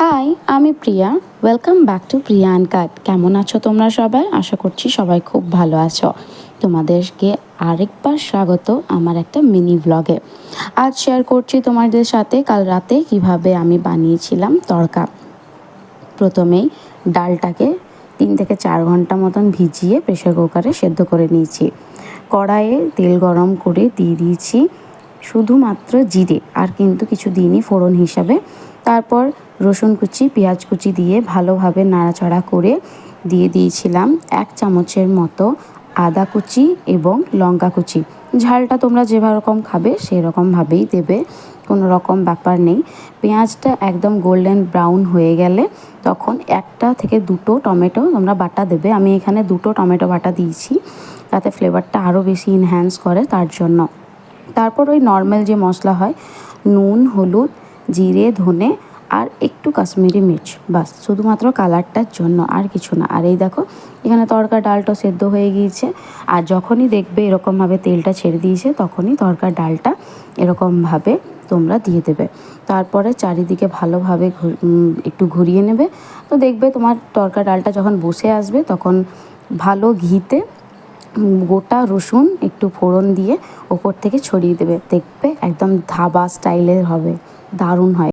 High, আমি Priya. Welcome back to Priya and cut. কেমন আছো তোমরা সবাই? আশা করছি সবাই খুব ভালো আছো। তোমাদেরকে আরেকবার স্বাগত আমার একটা মিনি ব্লগে। আজ শেয়ার করছি তোমাদের সাথে কাল রাতে কিভাবে আমি বানিয়েছিলাম তড়কা। প্রথমেই ডালটাকে 3 থেকে 4 ঘন্টা মতন ভিজিয়ে প্রেশার কুকারে সেদ্ধ করে নিয়েছি। কড়াইয়ে তেল গরম করে দিয়ে দিয়েছি শুধুমাত্র জিরে, আর কিন্তু কিছু দিইনি ফোড়ন হিসাবে। তারপর রসুন কুচি, পেঁয়াজ কুচি দিয়ে ভালোভাবে নাড়াচাড়া করে দিয়ে দিয়েছিলাম 1 চামচের মতো আদা কুচি এবং লঙ্কা কুচি। ঝালটা তোমরা যেরকম খাবে সেরকমভাবেই দেবে, কোনো রকম ব্যাপার নেই। পেঁয়াজটা একদম গোল্ডেন ব্রাউন হয়ে গেলে তখন 1 থেকে 2 টমেটো তোমরা বাটা দেবে। আমি এখানে 2 টমেটো বাটা দিয়েছি, তাতে ফ্লেভারটা আরও বেশি এনহ্যান্স করে তার জন্য। তারপর ওই নর্মাল যে মশলা হয়, নুন, হলুদ, জিরে, ধনে আর একটু কাশ্মীরি মির্চ, বাস শুধুমাত্র কালারটার জন্য, আর কিছু না। আর এই দেখো এখানে তড়কা ডালটা সেদ্ধ হয়ে গিয়েছে। আর যখনই দেখবে এরকমভাবে তেলটা ছেড়ে দিয়েছে তখনই তড়কা ডালটা এরকমভাবে তোমরা দিয়ে দেবে। তারপরে চারিদিকে ভালোভাবে একটু ঘুরিয়ে নেবে। তো দেখবে তোমার তড়কা ডালটা যখন বসে আসবে তখন ভালো ঘিতে গোটা রসুন একটু ফোড়ন দিয়ে ওপর থেকে ছড়িয়ে দেবে। দেখবে একদম ধাবা স্টাইলের হবে, দারুণ হয়।